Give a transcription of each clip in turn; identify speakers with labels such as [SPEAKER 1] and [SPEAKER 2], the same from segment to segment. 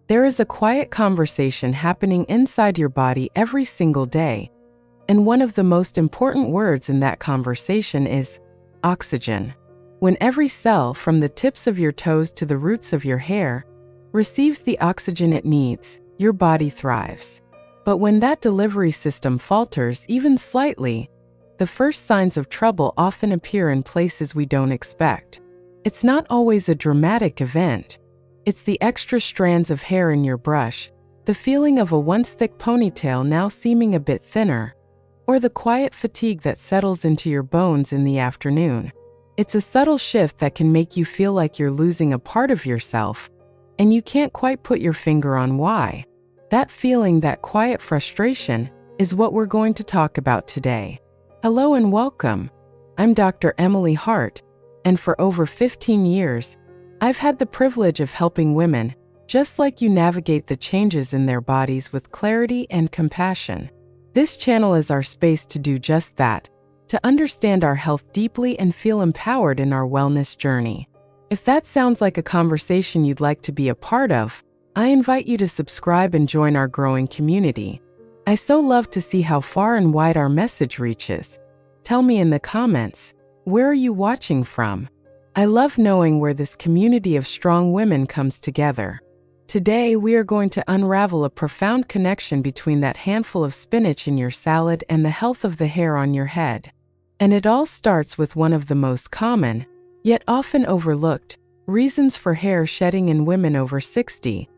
[SPEAKER 1] There is a quiet conversation happening inside your body every single day, and one of the most important words in that conversation is oxygen. When every cell, from the tips of your toes to the roots of your hair, receives the oxygen it needs, your body thrives. But when that delivery system falters even slightly, the first signs of trouble often appear in places we don't expect. It's not always a dramatic event. It's the extra strands of hair in your brush, the feeling of a once thick ponytail now seeming a bit thinner, or the quiet fatigue that settles into your bones in the afternoon. It's a subtle shift that can make you feel like you're losing a part of yourself, and you can't quite put your finger on why. That feeling, that quiet frustration, is what we're going to talk about today. Hello and welcome. I'm Dr. Emily Hart, and for over 15 years, I've had the privilege of helping women, just like you, navigate the changes in their bodies with clarity and compassion. This channel is our space to do just that, to understand our health deeply and feel empowered in our wellness journey. If that sounds like a conversation you'd like to be a part of, I invite you to subscribe and join our growing community. I so love to see how far and wide our message reaches. Tell me in the comments, where are you watching from? I love knowing where this community of strong women comes together. Today, we are going to unravel a profound connection between that handful of spinach in your salad and the health of the hair on your head. And it all starts with one of the most common, yet often overlooked, reasons for hair shedding in women over 60: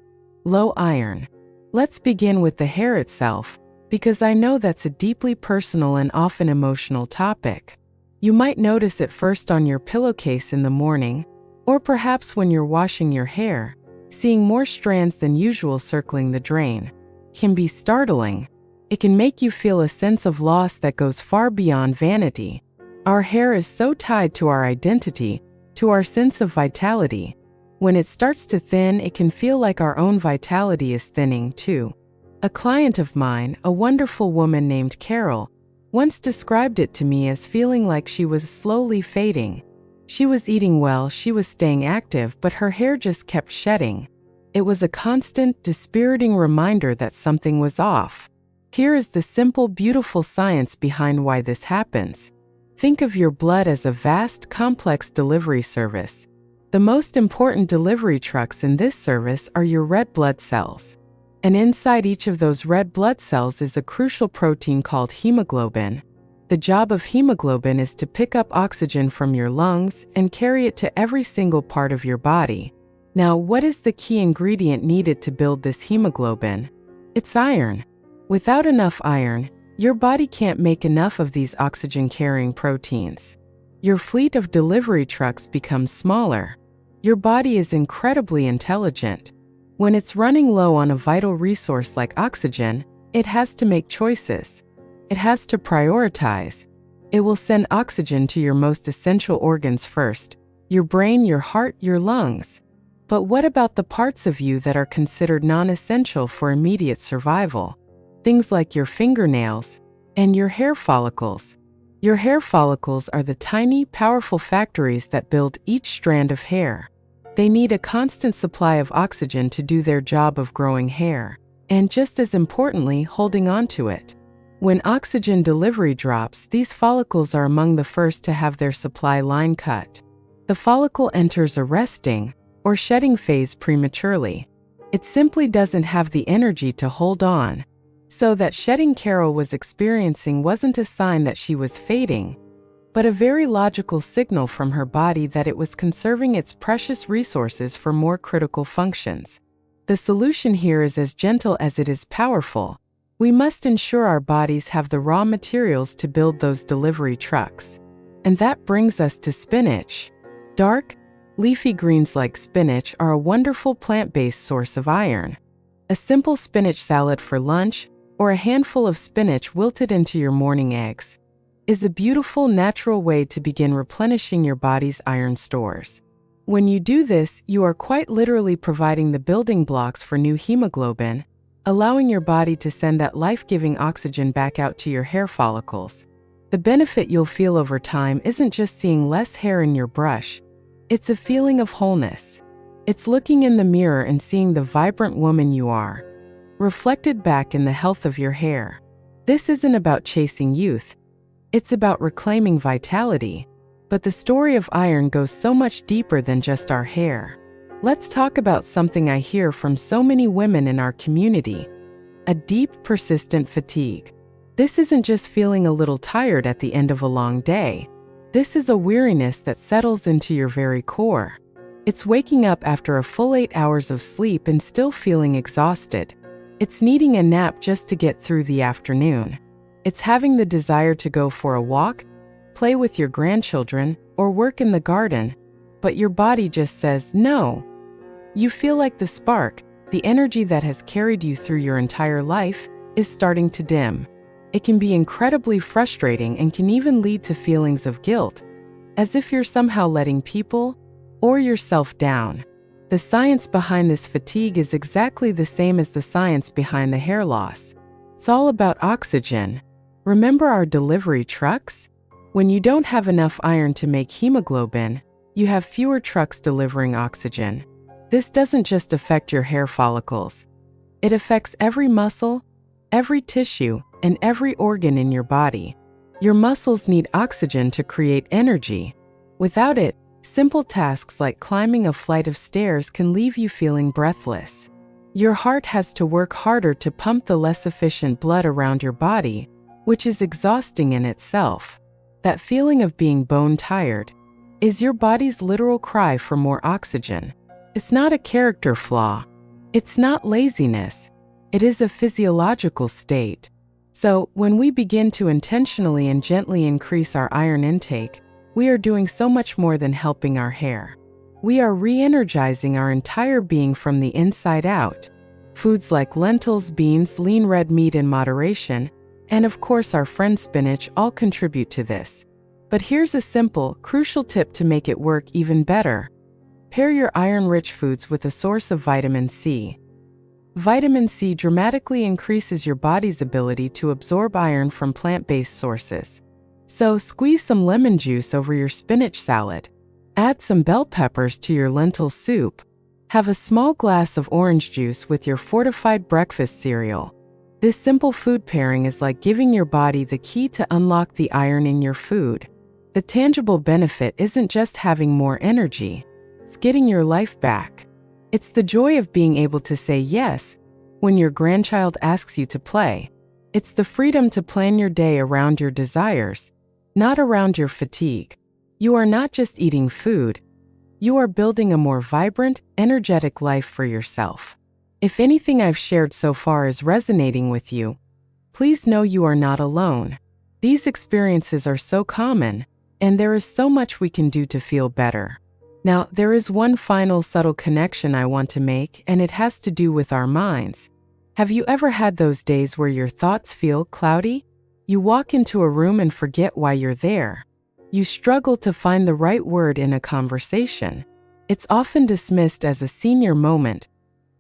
[SPEAKER 1] low iron. Let's begin with the hair itself, because I know that's a deeply personal and often emotional topic. You might notice it first on your pillowcase in the morning, or perhaps when you're washing your hair. Seeing more strands than usual circling the drain can be startling. It can make you feel a sense of loss that goes far beyond vanity. Our hair is so tied to our identity, to our sense of vitality. When it starts to thin, it can feel like our own vitality is thinning too. A client of mine, a wonderful woman named Carol, once described it to me as feeling like she was slowly fading. She was eating well, she was staying active, but her hair just kept shedding. It was a constant, dispiriting reminder that something was off. Here is the simple, beautiful science behind why this happens. Think of your blood as a vast, complex delivery service. The most important delivery trucks in this service are your red blood cells. And inside each of those red blood cells is a crucial protein called hemoglobin. The job of hemoglobin is to pick up oxygen from your lungs and carry it to every single part of your body. Now, what is the key ingredient needed to build this hemoglobin? It's iron. Without enough iron, your body can't make enough of these oxygen-carrying proteins. Your fleet of delivery trucks becomes smaller. Your body is incredibly intelligent. When it's running low on a vital resource like oxygen, it has to make choices. It has to prioritize. It will send oxygen to your most essential organs first: your brain, your heart, your lungs. But what about the parts of you that are considered non-essential for immediate survival? Things like your fingernails and your hair follicles. Your hair follicles are the tiny, powerful factories that build each strand of hair. They need a constant supply of oxygen to do their job of growing hair, and just as importantly, holding on to it. When oxygen delivery drops, these follicles are among the first to have their supply line cut. The follicle enters a resting or shedding phase prematurely. It simply doesn't have the energy to hold on. So that shedding Carol was experiencing wasn't a sign that she was fading, but a very logical signal from her body that it was conserving its precious resources for more critical functions. The solution here is as gentle as it is powerful. We must ensure our bodies have the raw materials to build those delivery trucks. And that brings us to spinach. Dark, leafy greens like spinach are a wonderful plant-based source of iron. A simple spinach salad for lunch, or a handful of spinach wilted into your morning eggs, is a beautiful, natural way to begin replenishing your body's iron stores. When you do this, you are quite literally providing the building blocks for new hemoglobin, allowing your body to send that life-giving oxygen back out to your hair follicles. The benefit you'll feel over time isn't just seeing less hair in your brush, it's a feeling of wholeness. It's looking in the mirror and seeing the vibrant woman you are, reflected back in the health of your hair. This isn't about chasing youth, it's about reclaiming vitality. But the story of iron goes so much deeper than just our hair. Let's talk about something I hear from so many women in our community: a deep, persistent fatigue. This isn't just feeling a little tired at the end of a long day. This is a weariness that settles into your very core. It's waking up after a full 8 hours of sleep and still feeling exhausted. It's needing a nap just to get through the afternoon. It's having the desire to go for a walk, play with your grandchildren, or work in the garden, but your body just says no. You feel like the spark, the energy that has carried you through your entire life, is starting to dim. It can be incredibly frustrating and can even lead to feelings of guilt, as if you're somehow letting people or yourself down. The science behind this fatigue is exactly the same as the science behind the hair loss. It's all about oxygen. Remember our delivery trucks? When you don't have enough iron to make hemoglobin, you have fewer trucks delivering oxygen. This doesn't just affect your hair follicles. It affects every muscle, every tissue, and every organ in your body. Your muscles need oxygen to create energy. Without it, simple tasks like climbing a flight of stairs can leave you feeling breathless. Your heart has to work harder to pump the less efficient blood around your body, which is exhausting in itself. That feeling of being bone tired is your body's literal cry for more oxygen. It's not a character flaw. It's not laziness. It is a physiological state. So, when we begin to intentionally and gently increase our iron intake, we are doing so much more than helping our hair. We are re-energizing our entire being from the inside out. Foods like lentils, beans, lean red meat in moderation, and of course our friend spinach all contribute to this. But here's a simple, crucial tip to make it work even better. Pair your iron-rich foods with a source of vitamin C. Vitamin C dramatically increases your body's ability to absorb iron from plant-based sources. So squeeze some lemon juice over your spinach salad. Add some bell peppers to your lentil soup. Have a small glass of orange juice with your fortified breakfast cereal. This simple food pairing is like giving your body the key to unlock the iron in your food. The tangible benefit isn't just having more energy, it's getting your life back. It's the joy of being able to say yes when your grandchild asks you to play. It's the freedom to plan your day around your desires, not around your fatigue. You are not just eating food, you are building a more vibrant, energetic life for yourself. If anything I've shared so far is resonating with you, please know you are not alone. These experiences are so common, and there is so much we can do to feel better. Now, there is one final subtle connection I want to make, and it has to do with our minds. Have you ever had those days where your thoughts feel cloudy? You walk into a room and forget why you're there. You struggle to find the right word in a conversation. It's often dismissed as a senior moment,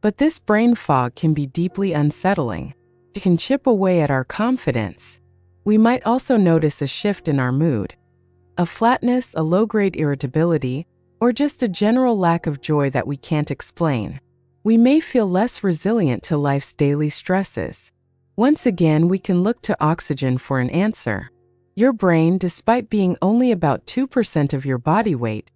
[SPEAKER 1] but this brain fog can be deeply unsettling. It can chip away at our confidence. We might also notice a shift in our mood, a flatness, a low-grade irritability, or just a general lack of joy that we can't explain. We may feel less resilient to life's daily stresses. Once again, we can look to oxygen for an answer. Your brain, despite being only about 2% of your body weight,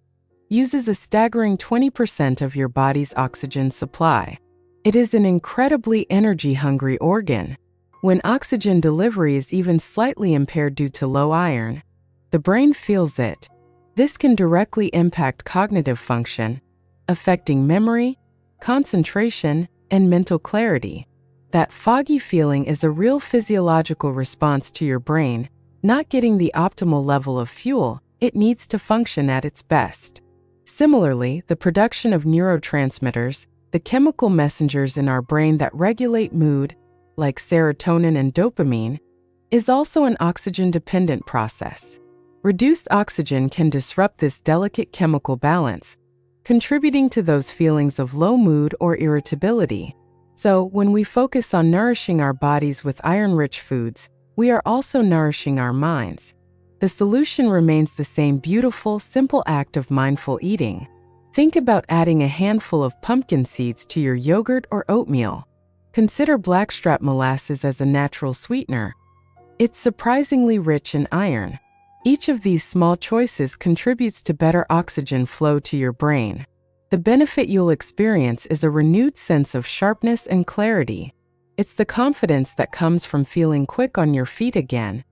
[SPEAKER 1] uses a staggering 20% of your body's oxygen supply. It is an incredibly energy-hungry organ. When oxygen delivery is even slightly impaired due to low iron, the brain feels it. This can directly impact cognitive function, affecting memory, concentration, and mental clarity. That foggy feeling is a real physiological response to your brain not getting the optimal level of fuel it needs to function at its best. Similarly, the production of neurotransmitters, the chemical messengers in our brain that regulate mood, like serotonin and dopamine, is also an oxygen-dependent process. Reduced oxygen can disrupt this delicate chemical balance, contributing to those feelings of low mood or irritability. So, when we focus on nourishing our bodies with iron-rich foods, we are also nourishing our minds. The solution remains the same beautiful, simple act of mindful eating. Think about adding a handful of pumpkin seeds to your yogurt or oatmeal. Consider blackstrap molasses as a natural sweetener. It's surprisingly rich in iron. Each of these small choices contributes to better oxygen flow to your brain. The benefit you'll experience is a renewed sense of sharpness and clarity. It's the confidence that comes from feeling quick on your feet again,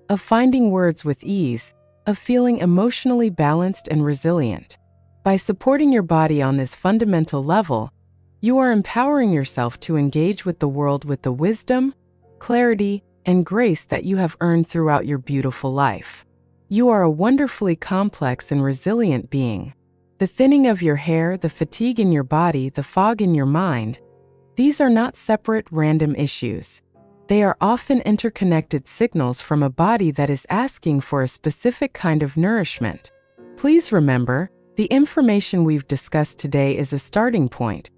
[SPEAKER 1] of finding words with ease, of feeling emotionally balanced and resilient. By supporting your body on this fundamental level, you are empowering yourself to engage with the world with the wisdom, clarity, and grace that you have earned throughout your beautiful life. You are a wonderfully complex and resilient being. The thinning of your hair, the fatigue in your body, the fog in your mind, these are not separate, random issues. They are often interconnected signals from a body that is asking for a specific kind of nourishment. Please remember, the information we've discussed today is a starting point,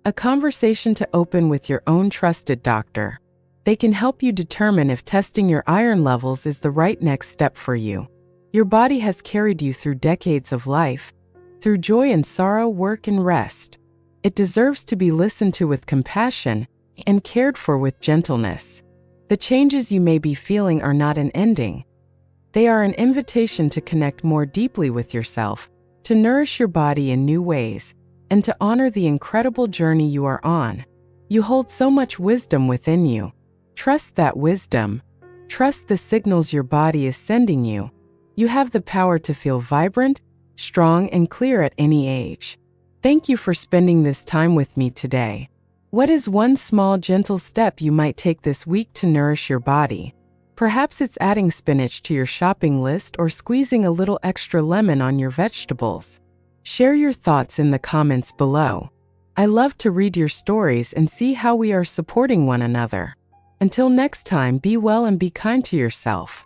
[SPEAKER 1] a conversation to open with your own trusted doctor. They can help you determine if testing your iron levels is the right next step for you. Your body has carried you through decades of life, through joy and sorrow, work and rest. It deserves to be listened to with compassion and cared for with gentleness. The changes you may be feeling are not an ending. They are an invitation to connect more deeply with yourself, to nourish your body in new ways, and to honor the incredible journey you are on. You hold so much wisdom within you. Trust that wisdom. Trust the signals your body is sending you. You have the power to feel vibrant, strong, and clear at any age. Thank you for spending this time with me today. What is one small, gentle step you might take this week to nourish your body? Perhaps it's adding spinach to your shopping list or squeezing a little extra lemon on your vegetables. Share your thoughts in the comments below. I love to read your stories and see how we are supporting one another. Until next time, be well and be kind to yourself.